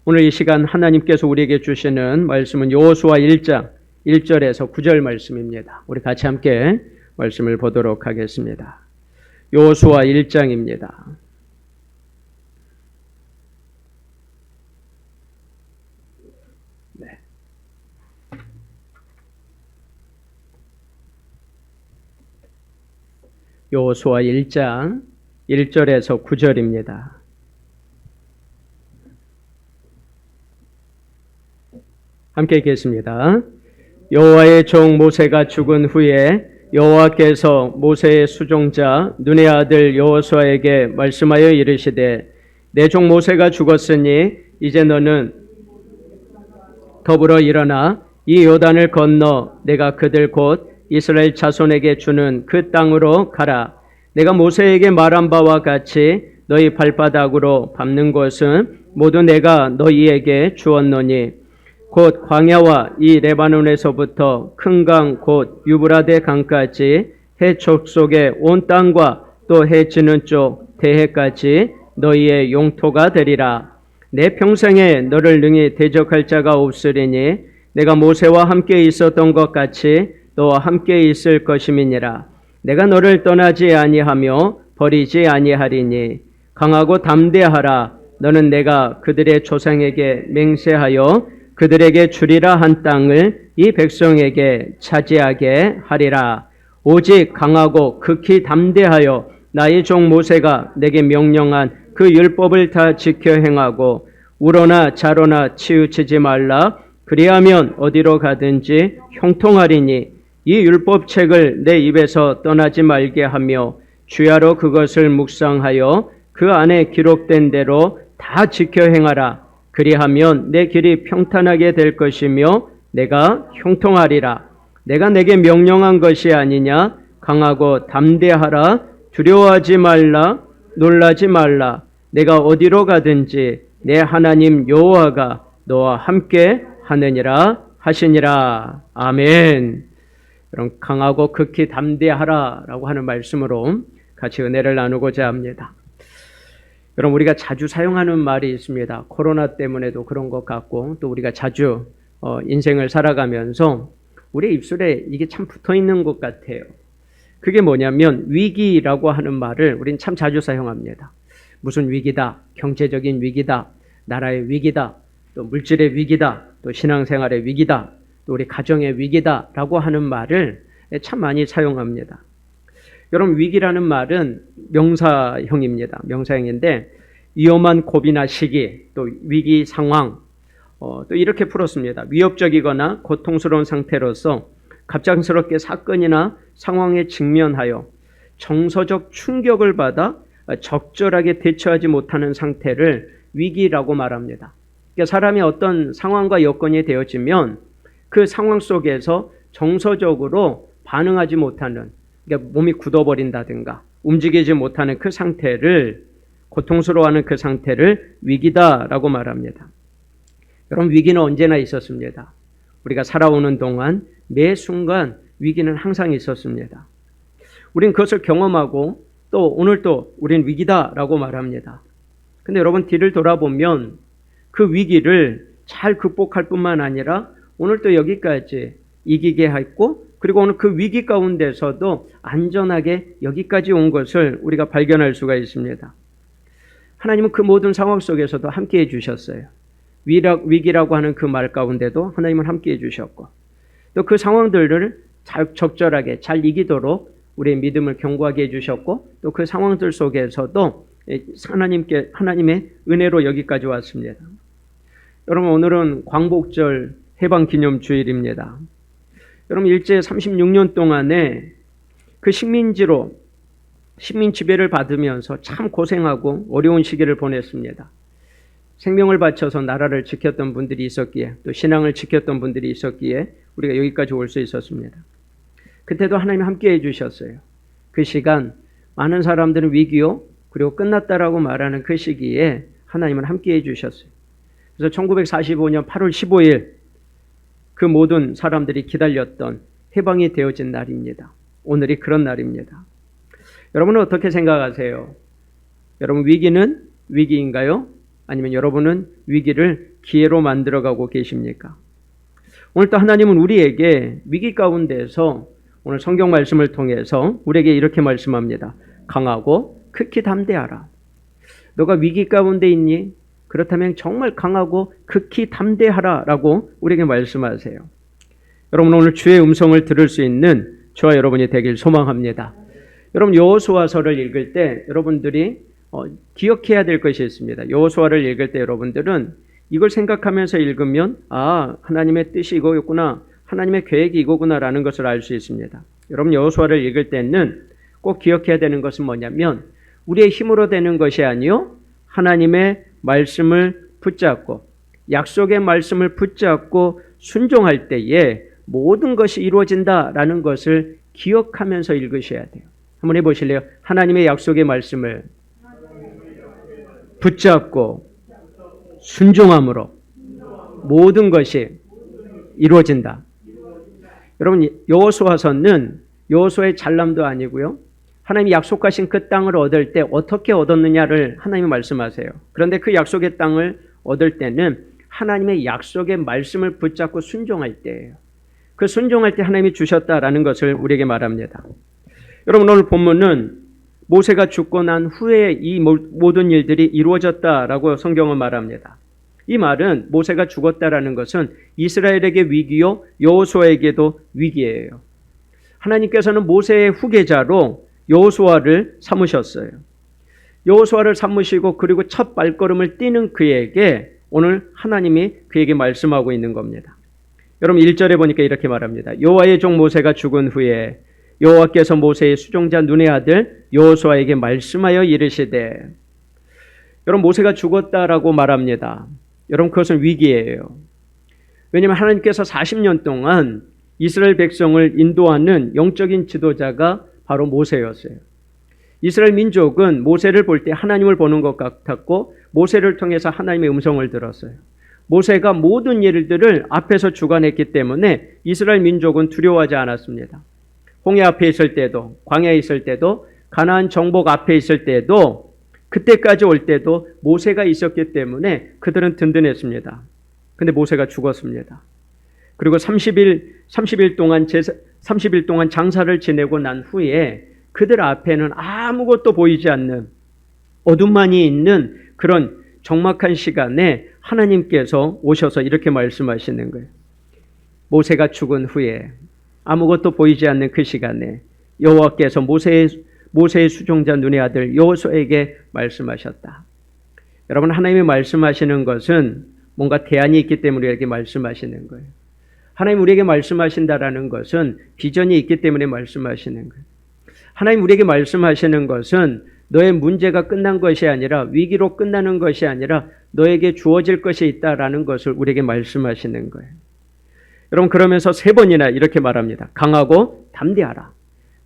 오늘 이 시간 하나님께서 우리에게 주시는 말씀은 여호수아 1장 1절에서 9절 말씀입니다. 우리 같이 함께 말씀을 보도록 하겠습니다. 여호수아 1장입니다. 네. 여호수아 1장 1절에서 9절입니다. 함께 읽겠습니다. 여호와의 종 모세가 죽은 후에 여호와께서 모세의 수종자 눈의 아들 여호수아에게 말씀하여 이르시되 내 종 모세가 죽었으니 이제 너는 더불어 일어나 이 요단을 건너 내가 그들 곧 이스라엘 자손에게 주는 그 땅으로 가라. 내가 모세에게 말한 바와 같이 너희 발바닥으로 밟는 곳은 모두 내가 너희에게 주었노니 곧 광야와 이 레바논에서부터 큰 강 곧 유브라데 강까지 해 족속의 온 땅과 또 해 지는 쪽 대해까지 너희의 용토가 되리라. 내 평생에 너를 능히 대적할 자가 없으리니 내가 모세와 함께 있었던 것 같이 너와 함께 있을 것임이니라. 내가 너를 떠나지 아니하며 버리지 아니하리니 강하고 담대하라. 너는 내가 그들의 조상에게 맹세하여 그들에게 주리라 한 땅을 이 백성에게 차지하게 하리라. 오직 강하고 극히 담대하여 나의 종 모세가 내게 명령한 그 율법을 다 지켜 행하고 우로나 좌로나 치우치지 말라. 그리하면 어디로 가든지 형통하리니 이 율법책을 내 입에서 떠나지 말게 하며 주야로 그것을 묵상하여 그 안에 기록된 대로 다 지켜 행하라. 그리하면 내 길이 평탄하게 될 것이며 내가 형통하리라. 내가 내게 명령한 것이 아니냐. 강하고 담대하라. 두려워하지 말라. 놀라지 말라. 내가 어디로 가든지 내 하나님 여호와가 너와 함께 하느니라 하시니라. 아멘. 그럼 강하고 극히 담대하라 라고 하는 말씀으로 같이 은혜를 나누고자 합니다. 여러분, 우리가 자주 사용하는 말이 있습니다. 코로나 때문에도 그런 것 같고 또 우리가 자주 인생을 살아가면서 우리 입술에 이게 참 붙어 있는 것 같아요. 그게 뭐냐면 위기라고 하는 말을 우린 참 자주 사용합니다. 무슨 위기다, 경제적인 위기다, 나라의 위기다, 또 물질의 위기다, 또 신앙생활의 위기다, 또 우리 가정의 위기다라고 하는 말을 참 많이 사용합니다. 여러분, 위기라는 말은 명사형입니다. 명사형인데 위험한 고비나 시기, 또 위기 상황, 또 이렇게 풀었습니다. 위협적이거나 고통스러운 상태로서 갑작스럽게 사건이나 상황에 직면하여 정서적 충격을 받아 적절하게 대처하지 못하는 상태를 위기라고 말합니다. 그러니까 사람이 어떤 상황과 여건이 되어지면 그 상황 속에서 정서적으로 반응하지 못하는, 그러니까 몸이 굳어버린다든가 움직이지 못하는 그 상태를, 고통스러워하는 그 상태를 위기다라고 말합니다. 여러분, 위기는 언제나 있었습니다. 우리가 살아오는 동안 매 순간 위기는 항상 있었습니다. 우린 그것을 경험하고 또 오늘도 우린 위기다라고 말합니다. 근데 여러분, 뒤를 돌아보면 그 위기를 잘 극복할 뿐만 아니라 오늘도 여기까지 이기게 했고, 그리고 오늘 그 위기 가운데서도 안전하게 여기까지 온 것을 우리가 발견할 수가 있습니다. 하나님은 그 모든 상황 속에서도 함께해 주셨어요. 위기라고 하는 그 말 가운데도 하나님은 함께해 주셨고, 또 그 상황들을 적절하게 잘 이기도록 우리의 믿음을 견고하게 해주셨고, 또 그 상황들 속에서도 하나님의 은혜로 여기까지 왔습니다. 여러분, 오늘은 광복절 해방기념주일입니다. 여러분, 일제 36년 동안에 그 식민 지배를 받으면서 참 고생하고 어려운 시기를 보냈습니다. 생명을 바쳐서 나라를 지켰던 분들이 있었기에, 또 신앙을 지켰던 분들이 있었기에 우리가 여기까지 올 수 있었습니다. 그때도 하나님이 함께 해주셨어요. 그 시간 많은 사람들은 위기요 그리고 끝났다라고 말하는 그 시기에 하나님은 함께 해주셨어요. 그래서 1945년 8월 15일 그 모든 사람들이 기다렸던 해방이 되어진 날입니다. 오늘이 그런 날입니다. 여러분은 어떻게 생각하세요? 여러분, 위기는 위기인가요? 아니면 여러분은 위기를 기회로 만들어가고 계십니까? 오늘 또 하나님은 우리에게 위기 가운데서 오늘 성경 말씀을 통해서 우리에게 이렇게 말씀합니다. 강하고 극히 담대하라. 너가 위기 가운데 있니? 그렇다면 정말 강하고 극히 담대하라 라고 우리에게 말씀하세요. 여러분 오늘 주의 음성을 들을 수 있는 저와 여러분이 되길 소망합니다. 여러분 여호수아서를 읽을 때 여러분들이 기억해야 될 것이 있습니다. 여호수아를 읽을 때 여러분들은 이걸 생각하면서 읽으면 하나님의 뜻이 이거였구나, 하나님의 계획이 이거구나라는 것을 알 수 있습니다. 여러분 여호수아를 읽을 때는 꼭 기억해야 되는 것은 뭐냐면 우리의 힘으로 되는 것이 아니요 하나님의 말씀을 붙잡고 약속의 말씀을 붙잡고 순종할 때에 모든 것이 이루어진다라는 것을 기억하면서 읽으셔야 돼요. 한번 해보실래요? 하나님의 약속의 말씀을 붙잡고 순종함으로 모든 것이 이루어진다. 여러분 여호수아서는 여호수아의 잘남도 아니고요. 하나님이 약속하신 그 땅을 얻을 때 어떻게 얻었느냐를 하나님이 말씀하세요. 그런데 그 약속의 땅을 얻을 때는 하나님의 약속의 말씀을 붙잡고 순종할 때예요. 그 순종할 때 하나님이 주셨다라는 것을 우리에게 말합니다. 여러분 오늘 본문은 모세가 죽고 난 후에 이 모든 일들이 이루어졌다라고 성경은 말합니다. 이 말은 모세가 죽었다라는 것은 이스라엘에게 위기요 여호수아에게도 위기예요. 하나님께서는 모세의 후계자로 여호수아를 삼으셨어요. 여호수아를 삼으시고 그리고 첫 발걸음을 띄는 그에게 오늘 하나님이 그에게 말씀하고 있는 겁니다. 여러분 1절에 보니까 이렇게 말합니다. 여호와의 종 모세가 죽은 후에 여호와께서 모세의 수종자 눈의 아들 여호수아에게 말씀하여 이르시되. 여러분 모세가 죽었다라고 말합니다. 여러분 그것은 위기예요. 왜냐하면 하나님께서 40년 동안 이스라엘 백성을 인도하는 영적인 지도자가 바로 모세였어요. 이스라엘 민족은 모세를 볼 때 하나님을 보는 것 같았고 모세를 통해서 하나님의 음성을 들었어요. 모세가 모든 일들을 앞에서 주관했기 때문에 이스라엘 민족은 두려워하지 않았습니다. 홍해 앞에 있을 때도, 광야에 있을 때도, 가나안 정복 앞에 있을 때도, 그때까지 올 때도 모세가 있었기 때문에 그들은 든든했습니다. 근데 모세가 죽었습니다. 그리고 30일 동안 장사를 지내고 난 후에 그들 앞에는 아무것도 보이지 않는 어둠만이 있는 그런 적막한 시간에 하나님께서 오셔서 이렇게 말씀하시는 거예요. 모세가 죽은 후에 아무것도 보이지 않는 그 시간에 여호와께서 모세의 수종자 눈의 아들 여호수아에게 말씀하셨다. 여러분 하나님이 말씀하시는 것은 뭔가 대안이 있기 때문에 이렇게 말씀하시는 거예요. 하나님 우리에게 말씀하신다라는 것은 비전이 있기 때문에 말씀하시는 거예요. 하나님 우리에게 말씀하시는 것은 너의 문제가 끝난 것이 아니라 위기로 끝나는 것이 아니라 너에게 주어질 것이 있다라는 것을 우리에게 말씀하시는 거예요. 여러분 그러면서 3번이나 이렇게 말합니다. 강하고 담대하라.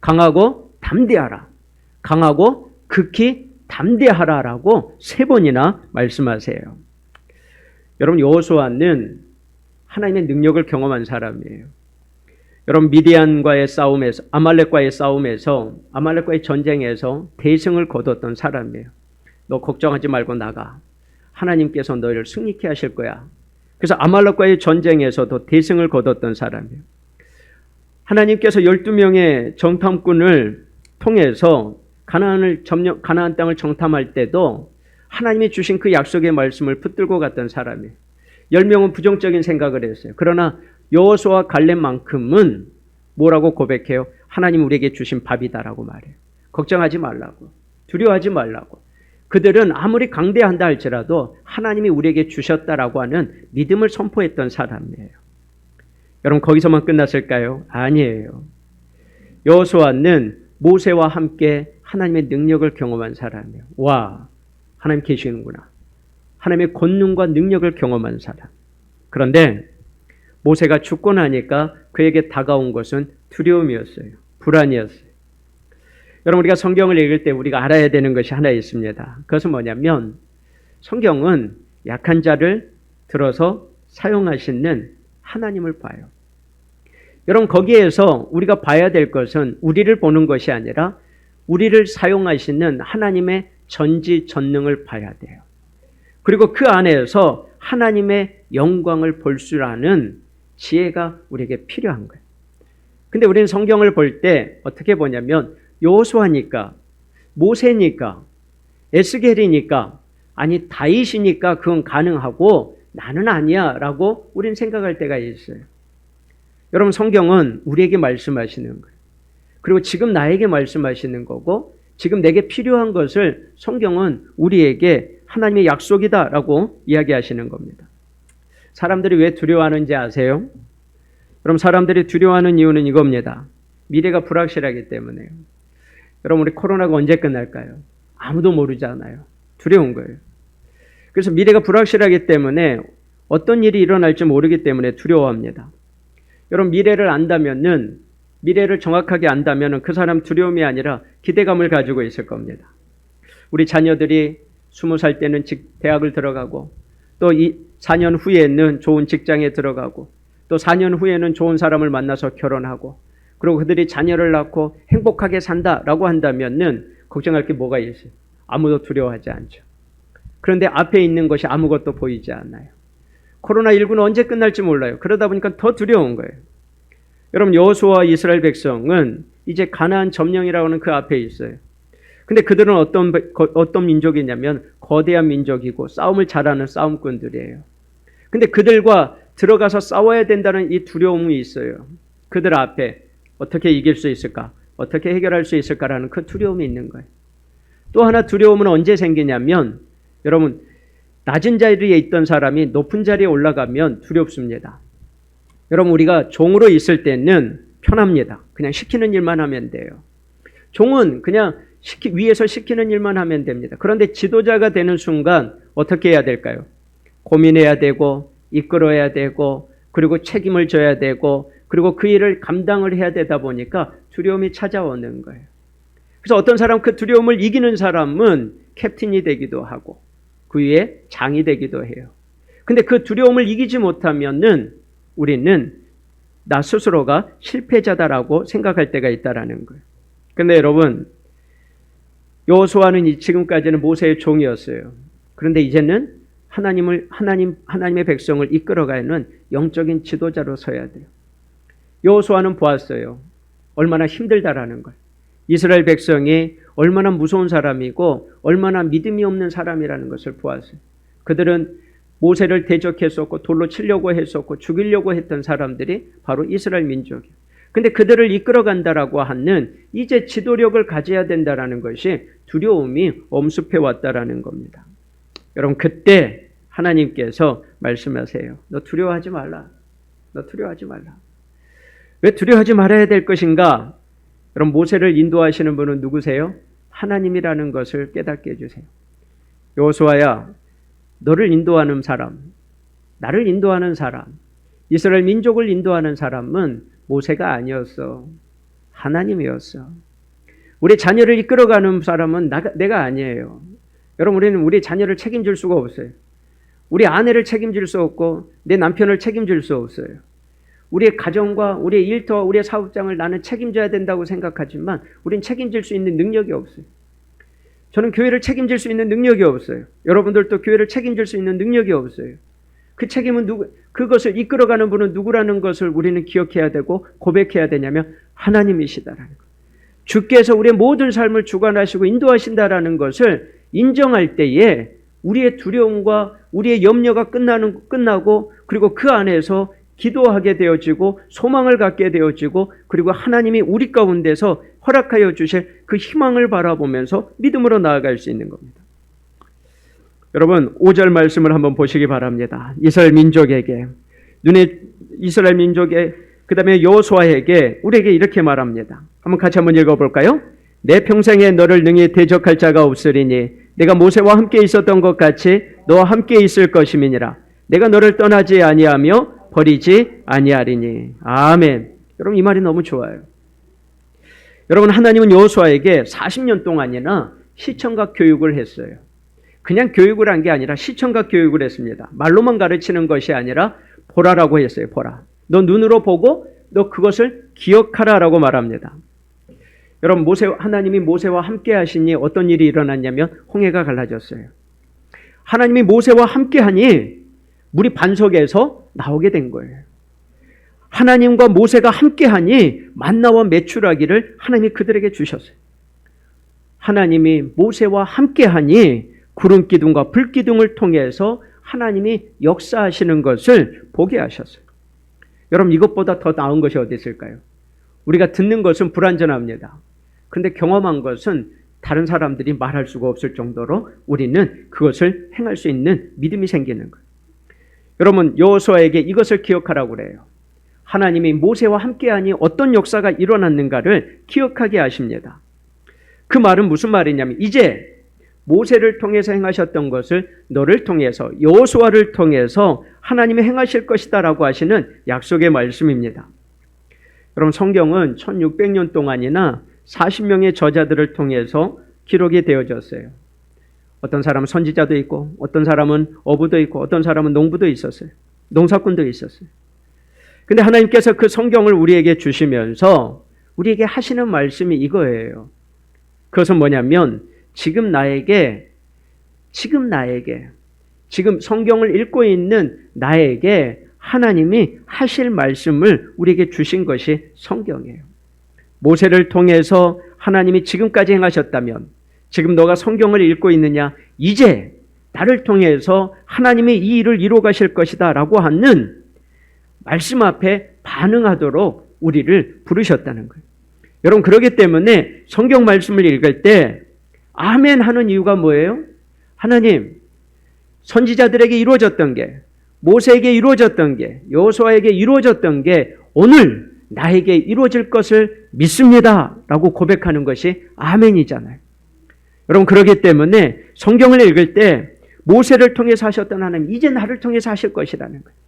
강하고 담대하라. 강하고 극히 담대하라라고 3번이나 말씀하세요. 여러분 여호수아는 하나님의 능력을 경험한 사람이에요. 여러분 미디안과의 싸움에서 아말렉과의 전쟁에서 대승을 거뒀던 사람이에요. 너 걱정하지 말고 나가. 하나님께서 너희를 승리케 하실 거야. 그래서 아말렉과의 전쟁에서도 대승을 거뒀던 사람이에요. 하나님께서 12명의 정탐꾼을 통해서 가나안 땅을 정탐할 때도 하나님이 주신 그 약속의 말씀을 붙들고 갔던 사람이에요. 10명은 부정적인 생각을 했어요. 그러나 여호수아와 갈렙만큼은 뭐라고 고백해요? 하나님 우리에게 주신 밥이다라고 말해요. 걱정하지 말라고. 두려워하지 말라고. 그들은 아무리 강대한다 할지라도 하나님이 우리에게 주셨다라고 하는 믿음을 선포했던 사람이에요. 여러분 거기서만 끝났을까요? 아니에요. 여호수아는 모세와 함께 하나님의 능력을 경험한 사람이에요. 와, 하나님 계시는구나. 하나님의 권능과 능력을 경험한 사람. 그런데 모세가 죽고 나니까 그에게 다가온 것은 두려움이었어요. 불안이었어요. 여러분 우리가 성경을 읽을 때 우리가 알아야 되는 것이 하나 있습니다. 그것은 뭐냐면 성경은 약한 자를 들어서 사용하시는 하나님을 봐요. 여러분 거기에서 우리가 봐야 될 것은 우리를 보는 것이 아니라 우리를 사용하시는 하나님의 전지전능을 봐야 돼요. 그리고 그 안에서 하나님의 영광을 볼 줄 아는 지혜가 우리에게 필요한 거예요. 근데 우리는 성경을 볼 때 어떻게 보냐면 여호수아니까, 모세니까, 에스겔이니까, 아니 다윗이니까 그건 가능하고 나는 아니야 라고 우리는 생각할 때가 있어요. 여러분, 성경은 우리에게 말씀하시는 거예요. 그리고 지금 나에게 말씀하시는 거고, 지금 내게 필요한 것을 성경은 우리에게 하나님의 약속이다 라고 이야기하시는 겁니다. 사람들이 왜 두려워하는지 아세요? 그럼 사람들이 두려워하는 이유는 이겁니다. 미래가 불확실하기 때문에요. 여러분, 우리 코로나가 언제 끝날까요? 아무도 모르잖아요. 두려운 거예요. 그래서 미래가 불확실하기 때문에 어떤 일이 일어날지 모르기 때문에 두려워합니다. 여러분, 미래를 정확하게 안다면 그 사람 두려움이 아니라 기대감을 가지고 있을 겁니다. 우리 자녀들이 20살 때는 대학을 들어가고, 또 4년 후에는 좋은 직장에 들어가고, 또 4년 후에는 좋은 사람을 만나서 결혼하고, 그리고 그들이 자녀를 낳고 행복하게 산다라고 한다면은 걱정할 게 뭐가 있어요? 아무도 두려워하지 않죠. 그런데 앞에 있는 것이 아무것도 보이지 않아요. 코로나19는 언제 끝날지 몰라요. 그러다 보니까 더 두려운 거예요. 여러분, 여호수아와 이스라엘 백성은 이제 가나안 점령이라고 하는 그 앞에 있어요. 근데 그들은 어떤 민족이냐면 거대한 민족이고 싸움을 잘하는 싸움꾼들이에요. 근데 그들과 들어가서 싸워야 된다는 이 두려움이 있어요. 그들 앞에 어떻게 이길 수 있을까? 어떻게 해결할 수 있을까라는 그 두려움이 있는 거예요. 또 하나 두려움은 언제 생기냐면, 여러분, 낮은 자리에 있던 사람이 높은 자리에 올라가면 두렵습니다. 여러분, 우리가 종으로 있을 때는 편합니다. 그냥 시키는 일만 하면 돼요. 종은 그냥 위에서 시키는 일만 하면 됩니다. 그런데 지도자가 되는 순간 어떻게 해야 될까요? 고민해야 되고, 이끌어야 되고, 그리고 책임을 져야 되고, 그리고 그 일을 감당을 해야 되다 보니까 두려움이 찾아오는 거예요. 그래서 어떤 사람, 그 두려움을 이기는 사람은 캡틴이 되기도 하고 그 위에 장이 되기도 해요. 근데 그 두려움을 이기지 못하면은 우리는 나 스스로가 실패자다라고 생각할 때가 있다라는 거예요. 근데 여러분, 여호수아는 지금까지는 모세의 종이었어요. 그런데 이제는 하나님의 백성을 이끌어가는 영적인 지도자로 서야 돼요. 여호수아는 보았어요. 얼마나 힘들다라는 걸. 이스라엘 백성이 얼마나 무서운 사람이고 얼마나 믿음이 없는 사람이라는 것을 보았어요. 그들은 모세를 대적했었고 돌로 치려고 했었고 죽이려고 했던 사람들이 바로 이스라엘 민족이에요. 근데 그들을 이끌어간다라고 하는 이제 지도력을 가져야 된다라는 것이 두려움이 엄습해 왔다라는 겁니다. 여러분, 그때 하나님께서 말씀하세요. 너 두려워하지 말라. 너 두려워하지 말라. 왜 두려워하지 말아야 될 것인가? 여러분, 모세를 인도하시는 분은 누구세요? 하나님이라는 것을 깨닫게 해주세요. 여호수아야, 너를 인도하는 사람, 나를 인도하는 사람, 이스라엘 민족을 인도하는 사람은 모세가 아니었어. 하나님이었어. 우리 자녀를 이끌어가는 사람은 내가 아니에요. 여러분, 우리는 우리 자녀를 책임질 수가 없어요. 우리 아내를 책임질 수 없고 내 남편을 책임질 수 없어요. 우리의 가정과 우리의 일터와 우리의 사업장을 나는 책임져야 된다고 생각하지만 우린 책임질 수 있는 능력이 없어요. 저는 교회를 책임질 수 있는 능력이 없어요. 여러분들도 교회를 책임질 수 있는 능력이 없어요. 그 책임은 그것을 이끌어가는 분은 누구라는 것을 우리는 기억해야 되고 고백해야 되냐면 하나님이시다라는 것. 주께서 우리의 모든 삶을 주관하시고 인도하신다라는 것을 인정할 때에 우리의 두려움과 우리의 염려가 끝나고 그리고 그 안에서 기도하게 되어지고 소망을 갖게 되어지고 그리고 하나님이 우리 가운데서 허락하여 주실 그 희망을 바라보면서 믿음으로 나아갈 수 있는 겁니다. 여러분, 5절 말씀을 한번 보시기 바랍니다. 이스라엘 민족에게 그 다음에 여호수아에게 우리에게 이렇게 말합니다. 같이 한번 읽어볼까요? 내 평생에 너를 능히 대적할 자가 없으리니 내가 모세와 함께 있었던 것 같이 너와 함께 있을 것임이니라. 내가 너를 떠나지 아니하며 버리지 아니하리니. 아멘. 여러분, 이 말이 너무 좋아요. 여러분, 하나님은 여호수아에게 40년 동안이나 시청각 교육을 했어요. 그냥 교육을 한 게 아니라 시청각 교육을 했습니다. 말로만 가르치는 것이 아니라 보라라고 했어요. 보라. 너 눈으로 보고 너 그것을 기억하라라고 말합니다. 여러분, 하나님이 모세와 함께 하시니 어떤 일이 일어났냐면 홍해가 갈라졌어요. 하나님이 모세와 함께하니 물이 반석에서 나오게 된 거예요. 하나님과 모세가 함께하니 만나와 메추라기를 하나님이 그들에게 주셨어요. 하나님이 모세와 함께하니 구름 기둥과 불 기둥을 통해서 하나님이 역사하시는 것을 보게 하셨어요. 여러분, 이것보다 더 나은 것이 어디 있을까요? 우리가 듣는 것은 불완전합니다. 그런데 경험한 것은 다른 사람들이 말할 수가 없을 정도로 우리는 그것을 행할 수 있는 믿음이 생기는 거예요. 여러분, 여호수아에게 이것을 기억하라고 그래요. 하나님이 모세와 함께하니 어떤 역사가 일어났는가를 기억하게 하십니다. 그 말은 무슨 말이냐면 이제 모세를 통해서 행하셨던 것을 너를 통해서, 여호수아를 통해서 하나님이 행하실 것이다 라고 하시는 약속의 말씀입니다. 여러분, 성경은 1600년 동안이나 40명의 저자들을 통해서 기록이 되어졌어요. 어떤 사람은 선지자도 있고, 어떤 사람은 어부도 있고, 어떤 사람은 농부도 있었어요. 농사꾼도 있었어요. 근데 하나님께서 그 성경을 우리에게 주시면서 우리에게 하시는 말씀이 이거예요. 그것은 뭐냐면 지금 성경을 읽고 있는 나에게 하나님이 하실 말씀을 우리에게 주신 것이 성경이에요. 모세를 통해서 하나님이 지금까지 행하셨다면 지금 너가 성경을 읽고 있느냐? 이제 나를 통해서 하나님이 이 일을 이루어 가실 것이다 라고 하는 말씀 앞에 반응하도록 우리를 부르셨다는 거예요. 여러분, 그렇기 때문에 성경 말씀을 읽을 때 아멘 하는 이유가 뭐예요? 하나님, 선지자들에게 이루어졌던 게, 모세에게 이루어졌던 게, 여호수아에게 이루어졌던 게 오늘 나에게 이루어질 것을 믿습니다 라고 고백하는 것이 아멘이잖아요. 여러분, 그렇기 때문에 성경을 읽을 때 모세를 통해서 하셨던 하나님, 이제 나를 통해서 하실 것이라는 거예요.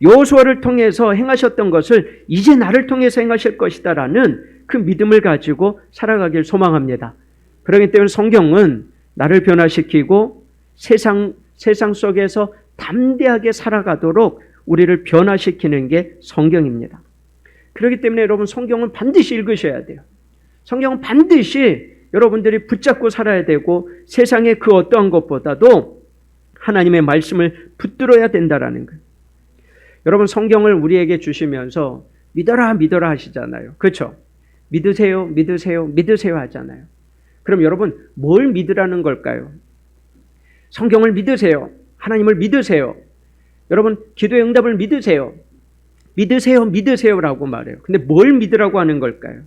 여호수아를 통해서 행하셨던 것을 이제 나를 통해서 행하실 것이다 라는 그 믿음을 가지고 살아가길 소망합니다. 그렇기 때문에 성경은 나를 변화시키고 세상 속에서 담대하게 살아가도록 우리를 변화시키는 게 성경입니다. 그렇기 때문에 여러분, 성경은 반드시 읽으셔야 돼요. 성경은 반드시 여러분들이 붙잡고 살아야 되고 세상의 그 어떠한 것보다도 하나님의 말씀을 붙들어야 된다라는 거예요. 여러분, 성경을 우리에게 주시면서 믿어라 믿어라 하시잖아요. 그렇죠? 믿으세요 믿으세요 믿으세요 하잖아요. 그럼 여러분, 뭘 믿으라는 걸까요? 성경을 믿으세요. 하나님을 믿으세요. 여러분, 기도의 응답을 믿으세요. 믿으세요 믿으세요라고 말해요. 근데 뭘 믿으라고 하는 걸까요?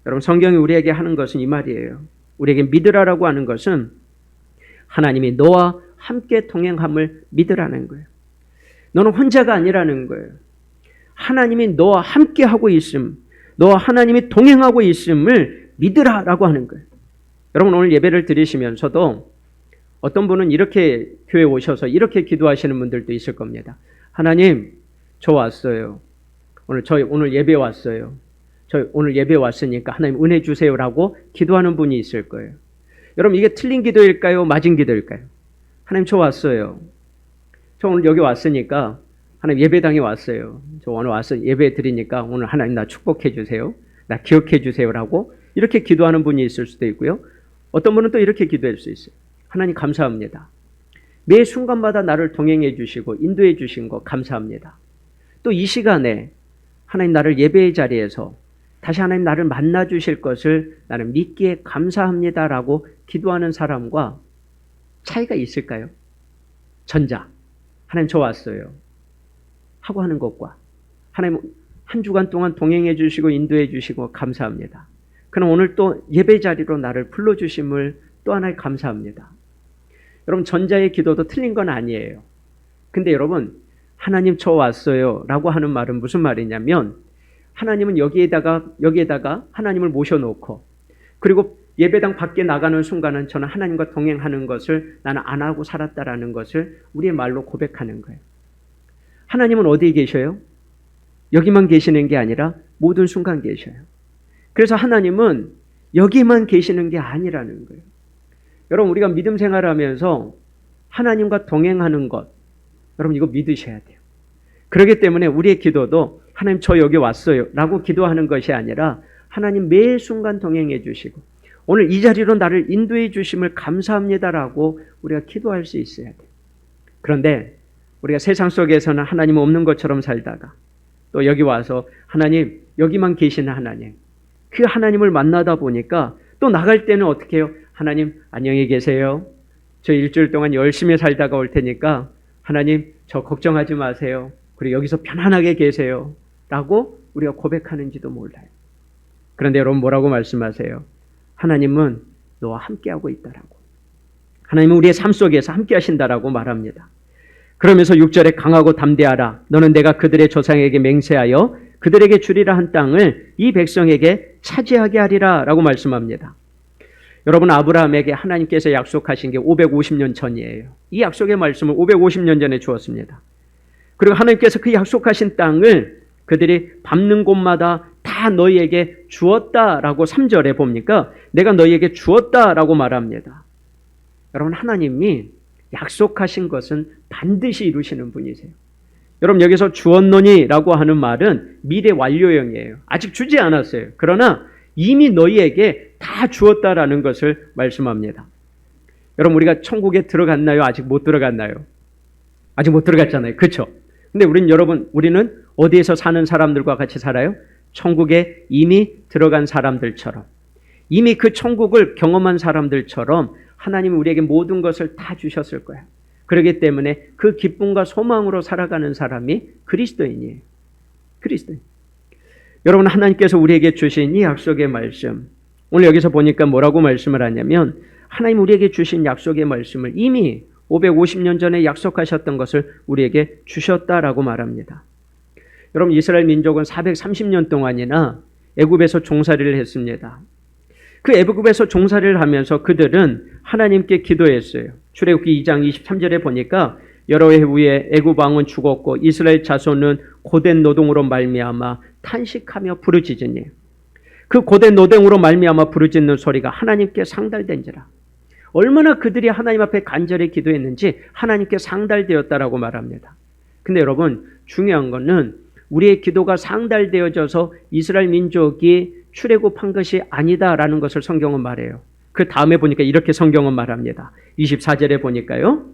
여러분, 성경이 우리에게 하는 것은 이 말이에요. 우리에게 믿으라라고 하는 것은 하나님이 너와 함께 동행함을 믿으라는 거예요. 너는 혼자가 아니라는 거예요. 하나님이 너와 함께 하고 있음, 너와 하나님이 동행하고 있음을 믿으라라고 하는 거예요. 여러분, 오늘 예배를 드리시면서도 어떤 분은 이렇게 교회에 오셔서 이렇게 기도하시는 분들도 있을 겁니다. 하나님, 저 왔어요. 오늘 예배 왔어요. 저 오늘 예배 왔으니까 하나님 은혜 주세요라고 기도하는 분이 있을 거예요. 여러분, 이게 틀린 기도일까요? 맞은 기도일까요? 하나님, 저 왔어요. 저 오늘 여기 왔으니까 하나님 예배당에 왔어요. 저 오늘 와서 예배 드리니까 오늘 하나님 나 축복해 주세요. 나 기억해 주세요라고 이렇게 기도하는 분이 있을 수도 있고요. 어떤 분은 또 이렇게 기도할 수 있어요. 하나님, 감사합니다. 매 순간마다 나를 동행해 주시고 인도해 주신 거 감사합니다. 또 이 시간에 하나님 나를 예배의 자리에서 다시 하나님 나를 만나 주실 것을 나는 믿기에 감사합니다라고 기도하는 사람과 차이가 있을까요? 전자, 하나님 저 왔어요 하고 하는 것과 하나님 한 주간 동안 동행해 주시고 인도해 주시고 감사합니다. 그럼 오늘 또 예배 자리로 나를 불러주심을 또 하나의 감사합니다. 여러분, 전자의 기도도 틀린 건 아니에요. 근데 여러분, 하나님 저 왔어요 라고 하는 말은 무슨 말이냐면 하나님은 여기에다가 하나님을 모셔놓고 그리고 예배당 밖에 나가는 순간은 저는 하나님과 동행하는 것을 나는 안 하고 살았다라는 것을 우리의 말로 고백하는 거예요. 하나님은 어디에 계셔요? 여기만 계시는 게 아니라 모든 순간 계셔요. 그래서 하나님은 여기만 계시는 게 아니라는 거예요. 여러분, 우리가 믿음 생활하면서 하나님과 동행하는 것, 여러분 이거 믿으셔야 돼요. 그렇기 때문에 우리의 기도도 하나님 저 여기 왔어요 라고 기도하는 것이 아니라 하나님 매 순간 동행해 주시고 오늘 이 자리로 나를 인도해 주심을 감사합니다라고 우리가 기도할 수 있어야 돼요. 그런데 우리가 세상 속에서는 하나님 없는 것처럼 살다가 또 여기 와서 하나님, 여기만 계시는 하나님, 그 하나님을 만나다 보니까 또 나갈 때는 어떻게 해요? 하나님 안녕히 계세요. 저 일주일 동안 열심히 살다가 올 테니까 하나님 저 걱정하지 마세요. 그리고 여기서 편안하게 계세요. 라고 우리가 고백하는지도 몰라요. 그런데 여러분 뭐라고 말씀하세요? 하나님은 너와 함께하고 있다라고. 하나님은 우리의 삶 속에서 함께 하신다라고 말합니다. 그러면서 6절에 강하고 담대하라. 너는 내가 그들의 조상에게 맹세하여 그들에게 주리라 한 땅을 이 백성에게 차지하게 하리라 라고 말씀합니다. 여러분, 아브라함에게 하나님께서 약속하신 게 550년 전이에요. 이 약속의 말씀을 550년 전에 주었습니다. 그리고 하나님께서 그 약속하신 땅을 그들이 밟는 곳마다 다 너희에게 주었다라고 3절에 봅니까? 내가 너희에게 주었다라고 말합니다. 여러분, 하나님이 약속하신 것은 반드시 이루시는 분이세요. 여러분, 여기서 주었노니라고 하는 말은 미래 완료형이에요. 아직 주지 않았어요. 그러나 이미 너희에게 다 주었다라는 것을 말씀합니다. 여러분, 우리가 천국에 들어갔나요? 아직 못 들어갔나요? 아직 못 들어갔잖아요. 그렇죠? 근데 우리는 어디에서 사는 사람들과 같이 살아요? 천국에 이미 들어간 사람들처럼, 이미 그 천국을 경험한 사람들처럼 하나님이 우리에게 모든 것을 다 주셨을 거예요. 그렇기 때문에 그 기쁨과 소망으로 살아가는 사람이 그리스도인이에요. 그리스도인. 여러분, 하나님께서 우리에게 주신 이 약속의 말씀, 오늘 여기서 보니까 뭐라고 말씀을 하냐면 하나님 우리에게 주신 약속의 말씀을 이미 550년 전에 약속하셨던 것을 우리에게 주셨다라고 말합니다. 여러분, 이스라엘 민족은 430년 동안이나 애굽에서 종살이를 했습니다. 그 애굽에서 종살이를 하면서 그들은 하나님께 기도했어요. 출애굽기 2장 23절에 보니까 여러 해 후에 애굽 왕은 죽었고 이스라엘 자손은 고된 노동으로 말미암아 탄식하며 부르짖으니 그 고된 노동으로 말미암아 부르짖는 소리가 하나님께 상달된지라. 얼마나 그들이 하나님 앞에 간절히 기도했는지 하나님께 상달되었다라고 말합니다. 근데 여러분, 중요한 거는 우리의 기도가 상달되어져서 이스라엘 민족이 출애굽한 것이 아니다라는 것을 성경은 말해요. 그 다음에 보니까 이렇게 성경은 말합니다. 24절에 보니까요,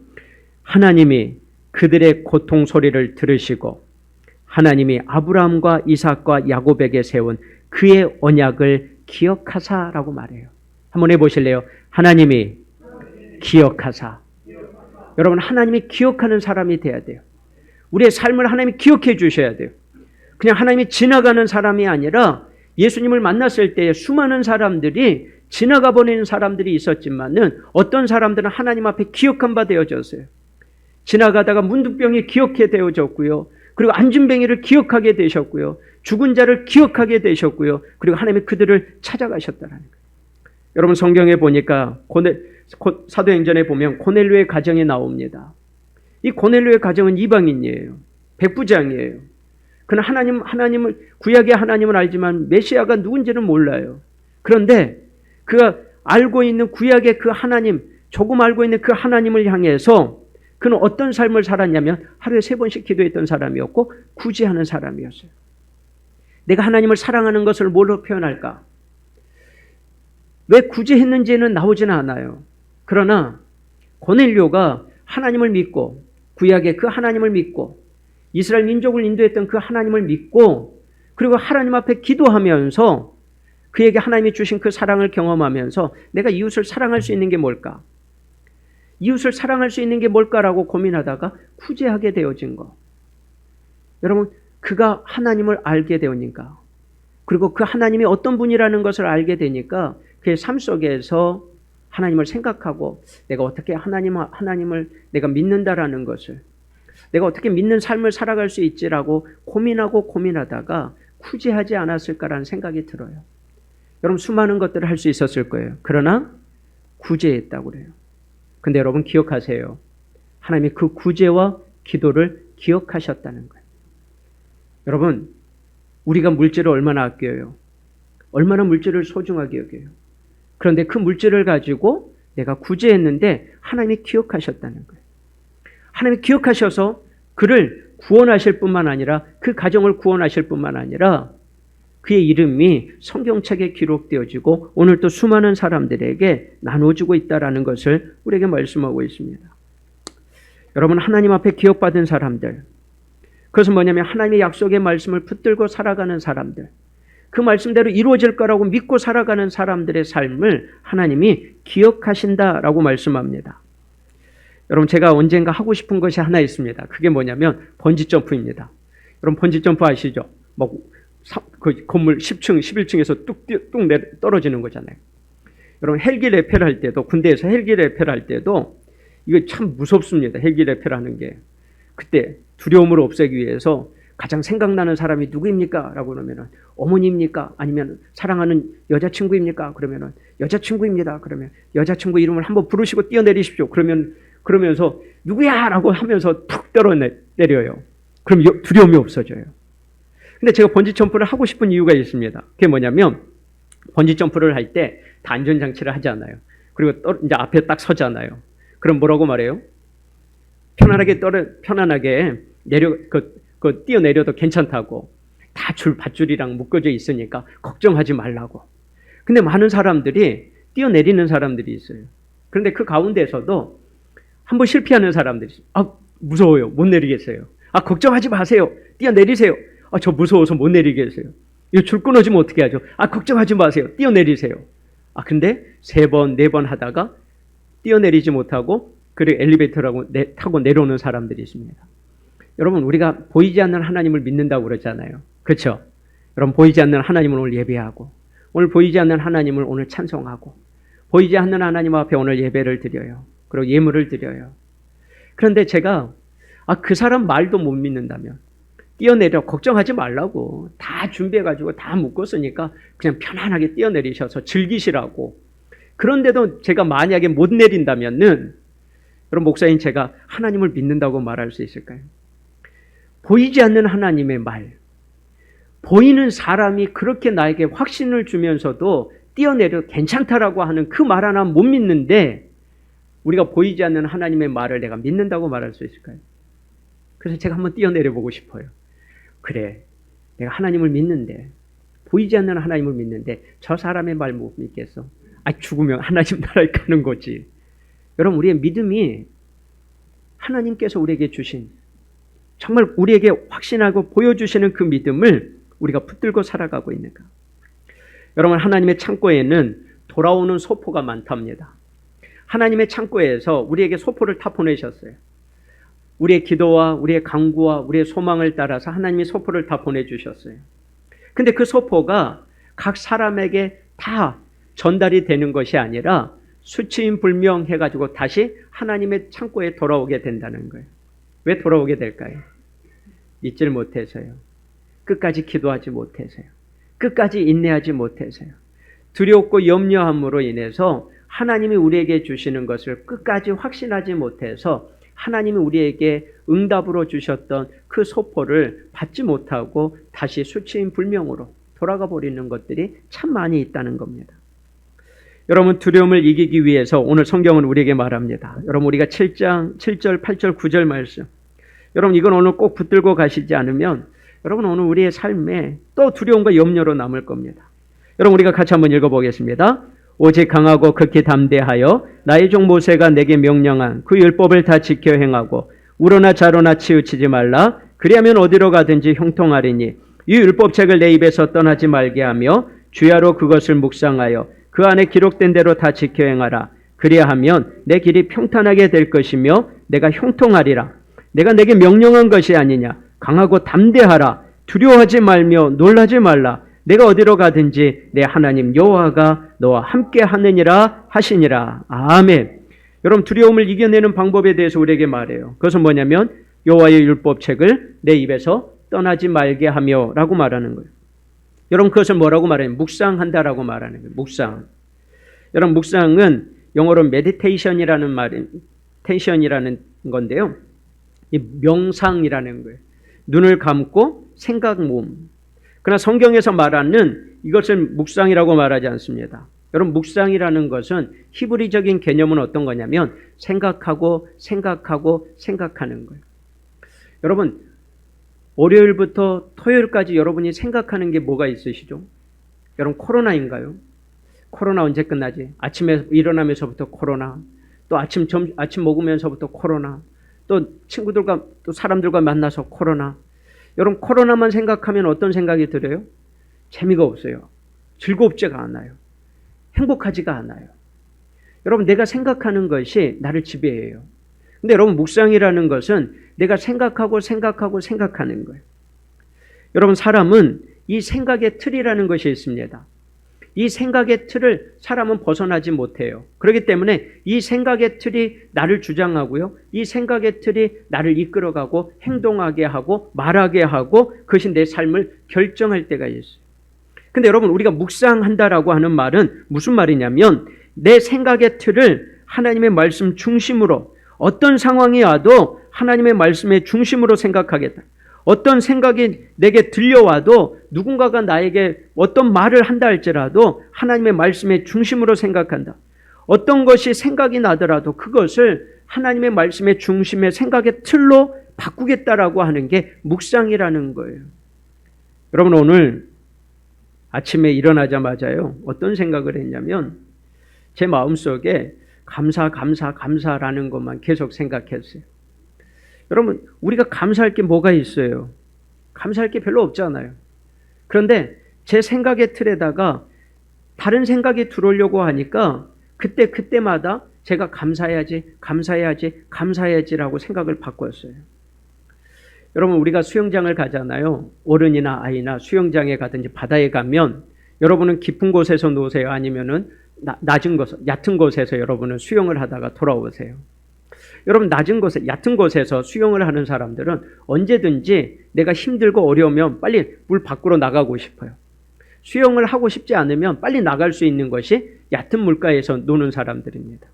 하나님이 그들의 고통 소리를 들으시고 하나님이 아브라함과 이삭과 야곱에게 세운 그의 언약을 기억하사라고 말해요. 한번 해보실래요? 하나님이 기억하사. 여러분, 하나님이 기억하는 사람이 돼야 돼요. 우리의 삶을 하나님이 기억해 주셔야 돼요. 그냥 하나님이 지나가는 사람이 아니라 예수님을 만났을 때 수많은 사람들이 지나가 버리는 사람들이 있었지만은 어떤 사람들은 하나님 앞에 기억한 바 되어졌어요. 지나가다가 문둥병이 기억해 되어졌고요. 그리고 앉은뱅이를 기억하게 되셨고요. 죽은 자를 기억하게 되셨고요. 그리고 하나님이 그들을 찾아가셨다는 거예요. 여러분, 성경에 보니까 사도행전에 보면 고넬료의 가정이 나옵니다. 이 고넬료의 가정은 이방인이에요. 백부장이에요. 그는 하나님을 구약의 하나님을 알지만 메시아가 누군지는 몰라요. 그런데 그가 알고 있는 구약의 그 하나님, 조금 알고 있는 그 하나님을 향해서 그는 어떤 삶을 살았냐면 하루에 3번씩 기도했던 사람이었고 구제하는 사람이었어요. 내가 하나님을 사랑하는 것을 뭘로 표현할까? 왜 구제했는지는 나오지는 않아요. 그러나 고넬료가 하나님을 믿고 구약의 그 하나님을 믿고 이스라엘 민족을 인도했던 그 하나님을 믿고 그리고 하나님 앞에 기도하면서 그에게 하나님이 주신 그 사랑을 경험하면서 내가 이웃을 사랑할 수 있는 게 뭘까? 이웃을 사랑할 수 있는 게 뭘까라고 고민하다가 구제하게 되어진 거. 여러분, 그가 하나님을 알게 되니까 그리고 그 하나님이 어떤 분이라는 것을 알게 되니까 그의 삶 속에서 하나님을 생각하고 내가 어떻게 하나님을 내가 믿는다라는 것을 내가 어떻게 믿는 삶을 살아갈 수 있지라고 고민하다가 구제하지 않았을까라는 생각이 들어요. 여러분, 수많은 것들을 할 수 있었을 거예요. 그러나 구제했다고 그래요. 근데 여러분 기억하세요. 하나님이 그 구제와 기도를 기억하셨다는 거예요. 여러분, 우리가 물질을 얼마나 아껴요? 얼마나 물질을 소중하게 여겨요? 그런데 그 물질을 가지고 내가 구제했는데 하나님이 기억하셨다는 거예요. 하나님이 기억하셔서 그를 구원하실 뿐만 아니라 그 가정을 구원하실 뿐만 아니라 그의 이름이 성경책에 기록되어지고 오늘 또 수많은 사람들에게 나눠주고 있다는 것을 우리에게 말씀하고 있습니다. 여러분, 하나님 앞에 기억받은 사람들, 그것은 뭐냐면 하나님의 약속의 말씀을 붙들고 살아가는 사람들, 그 말씀대로 이루어질 거라고 믿고 살아가는 사람들의 삶을 하나님이 기억하신다라고 말씀합니다. 여러분, 제가 언젠가 하고 싶은 것이 하나 있습니다. 그게 뭐냐면 번지점프입니다. 여러분, 번지점프 아시죠? 그 건물 10층, 11층에서 뚝 떨어지는 거잖아요. 여러분, 헬기 레펠 할 때도, 군대에서 헬기 레펠 할 때도 이거 참 무섭습니다. 헬기 레펠 하는 게. 그때 두려움을 없애기 위해서 가장 생각나는 사람이 누구입니까? 라고 그러면은 어머니입니까? 아니면 사랑하는 여자친구입니까? 그러면은 여자친구입니다. 그러면 여자친구 이름을 한번 부르시고 뛰어내리십시오. 그러면서 누구야? 라고 하면서 툭 떨어내려요. 그럼 두려움이 없어져요. 근데 제가 번지점프를 하고 싶은 이유가 있습니다. 그게 뭐냐면 번지점프를 할 때 다 안전장치를 하잖아요. 그리고 이제 앞에 딱 서잖아요. 그럼 뭐라고 말해요? 편안하게 뛰어내려도 괜찮다고. 다 밧줄이랑 묶어져 있으니까 걱정하지 말라고. 근데 많은 사람들이 뛰어내리는 사람들이 있어요. 그런데 그 가운데서도 한번 실패하는 사람들이 있어요. 무서워요. 못 내리겠어요. 걱정하지 마세요. 뛰어내리세요. 저 무서워서 못 내리겠어요. 이거 줄 끊어지면 어떻게 하죠? 걱정하지 마세요. 뛰어내리세요. 근데 3번, 4번 하다가 뛰어내리지 못하고 그리고 엘리베이터라고 타고 내려오는 사람들이 있습니다. 여러분, 우리가 보이지 않는 하나님을 믿는다고 그러잖아요. 그렇죠? 여러분, 보이지 않는 하나님을 오늘 예배하고, 오늘 보이지 않는 하나님을 오늘 찬송하고, 보이지 않는 하나님 앞에 오늘 예배를 드려요. 그리고 예물을 드려요. 그런데 제가 그 사람 말도 못 믿는다면 뛰어내려 걱정하지 말라고 다 준비해가지고 다 묶었으니까 그냥 편안하게 뛰어내리셔서 즐기시라고. 그런데도 제가 만약에 못 내린다면은 여러분, 목사님, 제가 하나님을 믿는다고 말할 수 있을까요? 보이지 않는 하나님의 말, 보이는 사람이 그렇게 나에게 확신을 주면서도 뛰어내려 괜찮다라고 하는 그 말 하나 못 믿는데 우리가 보이지 않는 하나님의 말을 내가 믿는다고 말할 수 있을까요? 그래서 제가 한번 뛰어내려 보고 싶어요. 그래, 내가 하나님을 믿는데, 보이지 않는 하나님을 믿는데 저 사람의 말 못 믿겠어? 죽으면 하나님 나라에 가는 거지. 여러분, 우리의 믿음이 하나님께서 우리에게 주신, 정말 우리에게 확신하고 보여주시는 그 믿음을 우리가 붙들고 살아가고 있는가? 여러분, 하나님의 창고에는 돌아오는 소포가 많답니다. 하나님의 창고에서 우리에게 소포를 다 보내셨어요. 우리의 기도와 우리의 간구와 우리의 소망을 따라서 하나님이 소포를 다 보내주셨어요. 근데 그 소포가 각 사람에게 다 전달이 되는 것이 아니라 수치인불명해가지고 다시 하나님의 창고에 돌아오게 된다는 거예요. 왜 돌아오게 될까요? 믿질 못해서요. 끝까지 기도하지 못해서요. 끝까지 인내하지 못해서요. 두렵고 염려함으로 인해서 하나님이 우리에게 주시는 것을 끝까지 확신하지 못해서 하나님이 우리에게 응답으로 주셨던 그 소포를 받지 못하고 다시 수치인불명으로 돌아가 버리는 것들이 참 많이 있다는 겁니다. 여러분, 두려움을 이기기 위해서 오늘 성경은 우리에게 말합니다. 여러분, 우리가 7장 7절 8절 9절 말씀, 여러분, 이건 오늘 꼭 붙들고 가시지 않으면 여러분, 오늘 우리의 삶에 또 두려움과 염려로 남을 겁니다. 여러분, 우리가 같이 한번 읽어보겠습니다. 오직 강하고 극히 담대하여 나의 종 모세가 내게 명령한 그 율법을 다 지켜 행하고 우로나 자로나 치우치지 말라. 그리하면 어디로 가든지 형통하리니 이 율법책을 내 입에서 떠나지 말게 하며 주야로 그것을 묵상하여 그 안에 기록된 대로 다 지켜 행하라. 그리하면 내 길이 평탄하게 될 것이며 내가 형통하리라. 내가 내게 명령한 것이 아니냐. 강하고 담대하라. 두려워하지 말며 놀라지 말라. 내가 어디로 가든지 내 하나님 여호와가 너와 함께 하느니라 하시니라. 아멘. 여러분, 두려움을 이겨내는 방법에 대해서 우리에게 말해요. 그것은 뭐냐면 여호와의 율법책을 내 입에서 떠나지 말게 하며 라고 말하는 거예요. 여러분, 그것을 뭐라고 말해요? 묵상한다라고 말하는 거예요. 묵상. 여러분, 묵상은 영어로 메디테이션이라는 말인, 텐션이라는 건데요. 이 명상이라는 거예요. 눈을 감고 생각 모음. 그러나 성경에서 말하는 이것을 묵상이라고 말하지 않습니다. 여러분, 묵상이라는 것은 히브리적인 개념은 어떤 거냐면 생각하고 생각하는 거예요. 여러분, 월요일부터 토요일까지 여러분이 생각하는 게 뭐가 있으시죠? 여러분, 코로나인가요? 코로나 언제 끝나지? 아침에 일어나면서부터 코로나, 또 아침 먹으면서부터 코로나, 또 친구들과 또 사람들과 만나서 코로나. 여러분 코로나만 생각하면 어떤 생각이 들어요? 재미가 없어요. 즐겁지가 않아요. 행복하지가 않아요. 여러분 내가 생각하는 것이 나를 지배해요. 근데 여러분 묵상이라는 것은 내가 생각하는 거예요. 여러분 사람은 이 생각의 틀이라는 것이 있습니다. 이 생각의 틀을 사람은 벗어나지 못해요. 그렇기 때문에 이 생각의 틀이 나를 주장하고요. 이 생각의 틀이 나를 이끌어가고 행동하게 하고 말하게 하고 그것이 내 삶을 결정할 때가 있어요. 근데 여러분 우리가 묵상한다라고 하는 말은 무슨 말이냐면 내 생각의 틀을 하나님의 말씀 중심으로 어떤 상황이 와도 하나님의 말씀의 중심으로 생각하겠다. 어떤 생각이 내게 들려와도 누군가가 나에게 어떤 말을 한다 할지라도 하나님의 말씀의 중심으로 생각한다. 어떤 것이 생각이 나더라도 그것을 하나님의 말씀의 중심의 생각의 틀로 바꾸겠다라고 하는 게 묵상이라는 거예요. 여러분 오늘 아침에 일어나자마자요. 어떤 생각을 했냐면 제 마음속에 감사라는 것만 계속 생각했어요. 여러분 우리가 감사할 게 뭐가 있어요? 감사할 게 별로 없잖아요. 그런데 제 생각의 틀에다가 다른 생각이 들어오려고 하니까 그때마다 제가 감사해야지라고 생각을 바꿨어요. 여러분 우리가 수영장을 가잖아요. 어른이나 아이나 수영장에 가든지 바다에 가면 여러분은 깊은 곳에서 노세요? 아니면은 낮은 곳, 얕은 곳에서 여러분은 수영을 하다가 돌아오세요? 여러분 낮은 곳에 얕은 곳에서 수영을 하는 사람들은 언제든지 내가 힘들고 어려우면 빨리 물 밖으로 나가고 싶어요. 수영을 하고 싶지 않으면 빨리 나갈 수 있는 것이 얕은 물가에서 노는 사람들입니다.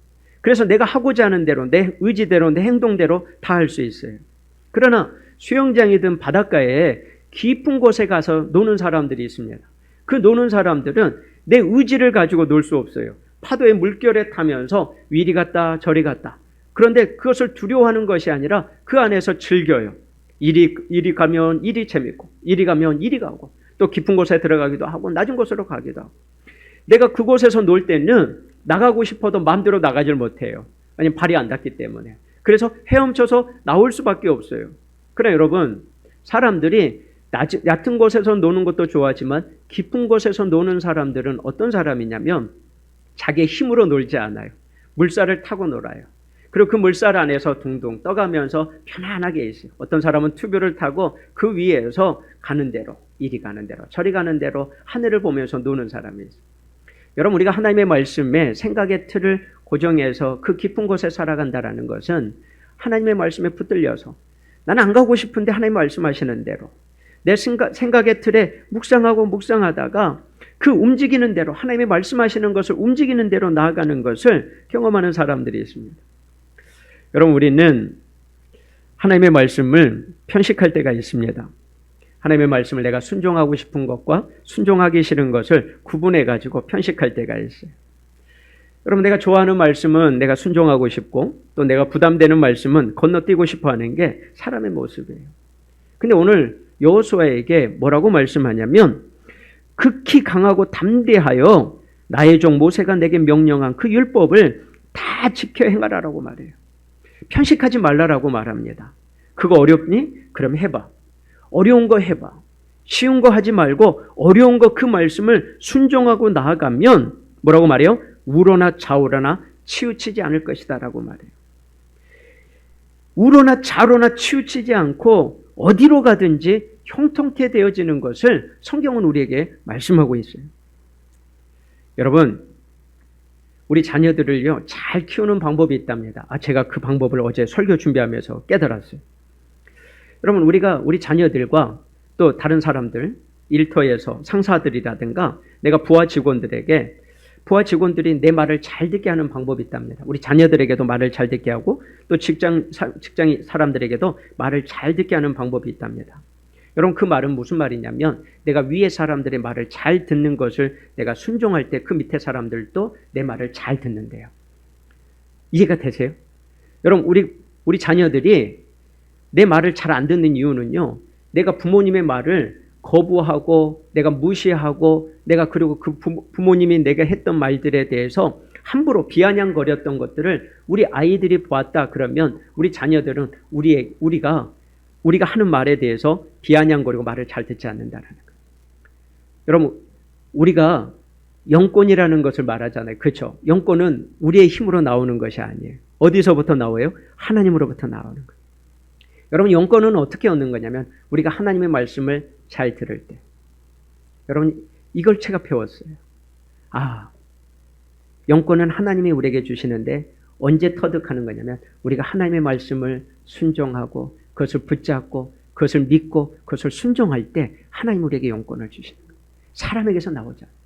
그래서 내가 하고자 하는 대로 내 의지대로 내 행동대로 다 할 수 있어요. 그러나 수영장이든 바닷가에 깊은 곳에 가서 노는 사람들이 있습니다. 그 노는 사람들은 내 의지를 가지고 놀 수 없어요. 파도의 물결에 타면서 이리 갔다 저리 갔다. 그런데 그것을 두려워하는 것이 아니라 그 안에서 즐겨요. 이리 가면 이리 재밌고 이리 가면 이리 가고 또 깊은 곳에 들어가기도 하고 낮은 곳으로 가기도 하고 내가 그곳에서 놀 때는 나가고 싶어도 마음대로 나가질 못해요. 아니면 발이 안 닿기 때문에. 그래서 헤엄쳐서 나올 수밖에 없어요. 그러나 여러분 사람들이 얕은 곳에서 노는 것도 좋아하지만 깊은 곳에서 노는 사람들은 어떤 사람이냐면 자기의 힘으로 놀지 않아요. 물살을 타고 놀아요. 그리고 그 물살 안에서 둥둥 떠가면서 편안하게 있어요. 어떤 사람은 튜브를 타고 그 위에서 가는 대로 이리 가는 대로 저리 가는 대로 하늘을 보면서 노는 사람이 있어요. 여러분 우리가 하나님의 말씀에 생각의 틀을 고정해서 그 깊은 곳에 살아간다는 것은 하나님의 말씀에 붙들려서 나는 안 가고 싶은데 하나님 말씀하시는 대로 내 생각의 틀에 묵상하다가 그 움직이는 대로 하나님의 말씀하시는 것을 움직이는 대로 나아가는 것을 경험하는 사람들이 있습니다. 여러분 우리는 하나님의 말씀을 편식할 때가 있습니다. 하나님의 말씀을 내가 순종하고 싶은 것과 순종하기 싫은 것을 구분해 가지고 편식할 때가 있어요. 여러분 내가 좋아하는 말씀은 내가 순종하고 싶고 또 내가 부담되는 말씀은 건너뛰고 싶어 하는 게 사람의 모습이에요. 근데 오늘 여호수아에게 뭐라고 말씀하냐면 극히 강하고 담대하여 나의 종 모세가 내게 명령한 그 율법을 다 지켜 행하라라고 말해요. 편식하지 말라라고 말합니다. 그거 어렵니? 그럼 해봐. 어려운 거 해봐. 쉬운 거 하지 말고 어려운 거 그 말씀을 순종하고 나아가면 뭐라고 말해요? 우로나 좌우로나 치우치지 않을 것이다 라고 말해요. 우로나 좌로나 치우치지 않고 어디로 가든지 형통케 되어지는 것을 성경은 우리에게 말씀하고 있어요. 여러분 우리 자녀들을요 잘 키우는 방법이 있답니다. 제가 그 방법을 어제 설교 준비하면서 깨달았어요. 여러분 우리 자녀들과 또 다른 사람들 일터에서 상사들이라든가 내가 부하 직원들이 내 말을 잘 듣게 하는 방법이 있답니다. 우리 자녀들에게도 말을 잘 듣게 하고 또 직장 사람들에게도 말을 잘 듣게 하는 방법이 있답니다. 여러분 그 말은 무슨 말이냐면 내가 위에 사람들의 말을 잘 듣는 것을 내가 순종할 때 그 밑에 사람들도 내 말을 잘 듣는데요. 이해가 되세요? 여러분 우리 자녀들이 내 말을 잘 안 듣는 이유는요. 내가 부모님의 말을 거부하고 내가 무시하고 내가 그리고 그 부모님이 내가 했던 말들에 대해서 함부로 비아냥거렸던 것들을 우리 아이들이 보았다 그러면 우리 자녀들은 우리가 하는 말에 대해서 비아냥거리고 말을 잘 듣지 않는다라는 거예요. 여러분, 우리가 영권이라는 것을 말하잖아요. 그렇죠? 영권은 우리의 힘으로 나오는 것이 아니에요. 어디서부터 나와요? 하나님으로부터 나오는 거예요. 여러분, 영권은 어떻게 얻는 거냐면 우리가 하나님의 말씀을 잘 들을 때. 여러분, 이걸 제가 배웠어요. 영권은 하나님이 우리에게 주시는데 언제 터득하는 거냐면 우리가 하나님의 말씀을 순종하고 그것을 붙잡고 그것을 믿고 그것을 순종할 때 하나님 우리에게 영권을 주시는 거예요. 사람에게서 나오지 않아요.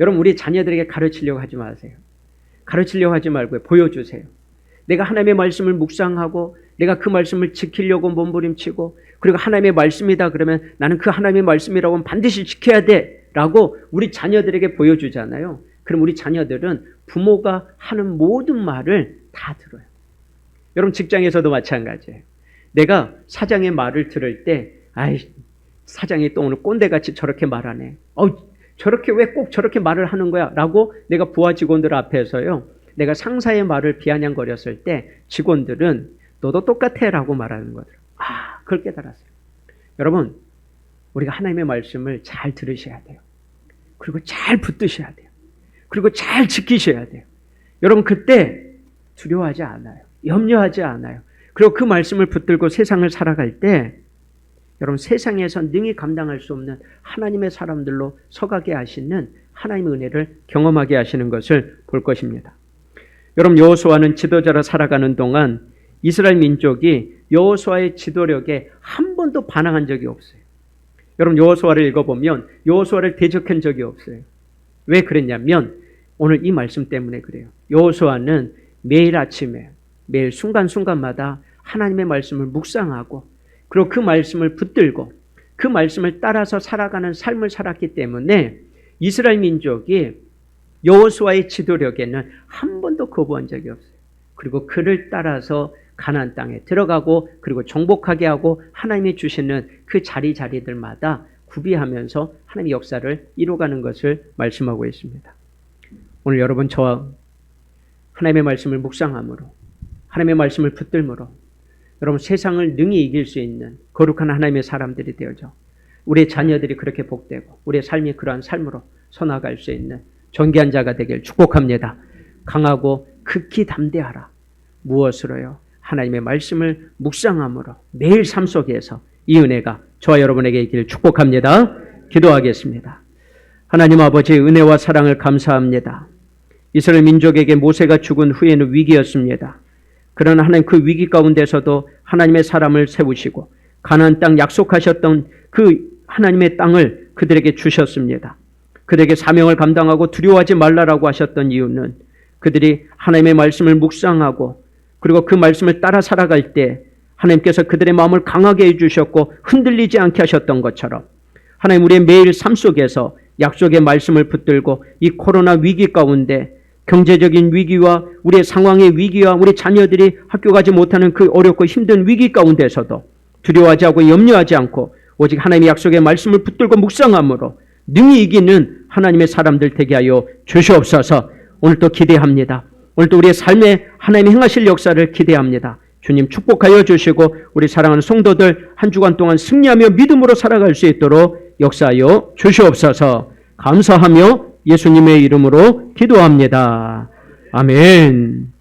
여러분, 우리 자녀들에게 가르치려고 하지 마세요. 가르치려고 하지 말고 보여주세요. 내가 하나님의 말씀을 묵상하고 내가 그 말씀을 지키려고 몸부림치고 그리고 하나님의 말씀이다 그러면 나는 그 하나님의 말씀이라고 반드시 지켜야 돼 라고 우리 자녀들에게 보여주잖아요. 그럼 우리 자녀들은 부모가 하는 모든 말을 다 들어요. 여러분, 직장에서도 마찬가지예요. 내가 사장의 말을 들을 때 사장이 또 오늘 꼰대같이 저렇게 말하네. 저렇게 왜 꼭 저렇게 말을 하는 거야? 라고 내가 부하 직원들 앞에서요. 내가 상사의 말을 비아냥거렸을 때 직원들은 너도 똑같아 라고 말하는 거죠. 그걸 깨달았어요. 여러분, 우리가 하나님의 말씀을 잘 들으셔야 돼요. 그리고 잘 붙드셔야 돼요. 그리고 잘 지키셔야 돼요. 여러분, 그때 두려워하지 않아요. 염려하지 않아요. 그리고 그 말씀을 붙들고 세상을 살아갈 때 여러분, 세상에서 능히 감당할 수 없는 하나님의 사람들로 서가게 하시는 하나님의 은혜를 경험하게 하시는 것을 볼 것입니다. 여러분, 여호수아는 지도자로 살아가는 동안 이스라엘 민족이 여호수아의 지도력에 한 번도 반항한 적이 없어요. 여러분, 여호수아를 읽어보면 여호수아를 대적한 적이 없어요. 왜 그랬냐면 오늘 이 말씀 때문에 그래요. 여호수아는 매일 아침에 매일 순간순간마다 하나님의 말씀을 묵상하고 그리고 그 말씀을 붙들고 그 말씀을 따라서 살아가는 삶을 살았기 때문에 이스라엘 민족이 여호수아의 지도력에는 한 번도 거부한 적이 없어요. 그리고 그를 따라서 가나안 땅에 들어가고 그리고 정복하게 하고 하나님이 주시는 그 자리들마다 구비하면서 하나님의 역사를 이루어가는 것을 말씀하고 있습니다. 오늘 여러분, 저와 하나님의 말씀을 묵상함으로 하나님의 말씀을 붙들므로 여러분, 세상을 능히 이길 수 있는 거룩한 하나님의 사람들이 되어져 우리의 자녀들이 그렇게 복되고 우리의 삶이 그러한 삶으로 서나갈 수 있는 존귀한 자가 되길 축복합니다. 강하고 극히 담대하라. 무엇으로요? 하나님의 말씀을 묵상함으로 매일 삶 속에서 이 은혜가 저와 여러분에게 있기를 축복합니다. 기도하겠습니다. 하나님 아버지, 은혜와 사랑을 감사합니다. 이스라엘 민족에게 모세가 죽은 후에는 위기였습니다. 그러나 하나님, 그 위기 가운데서도 하나님의 사람을 세우시고 가나안 땅 약속하셨던 그 하나님의 땅을 그들에게 주셨습니다. 그들에게 사명을 감당하고 두려워하지 말라라고 하셨던 이유는 그들이 하나님의 말씀을 묵상하고 그리고 그 말씀을 따라 살아갈 때 하나님께서 그들의 마음을 강하게 해주셨고 흔들리지 않게 하셨던 것처럼 하나님, 우리의 매일 삶 속에서 약속의 말씀을 붙들고 이 코로나 위기 가운데 경제적인 위기와 우리의 상황의 위기와 우리 자녀들이 학교 가지 못하는 그 어렵고 힘든 위기 가운데서도 두려워하지 않고 염려하지 않고 오직 하나님의 약속의 말씀을 붙들고 묵상함으로 능히 이기는 하나님의 사람들 되게 하여 주시옵소서. 오늘도 기대합니다. 오늘도 우리의 삶에 하나님이 행하실 역사를 기대합니다. 주님 축복하여 주시고 우리 사랑하는 성도들 한 주간 동안 승리하며 믿음으로 살아갈 수 있도록 역사하여 주시옵소서. 감사하며 예수님의 이름으로 기도합니다. 아멘.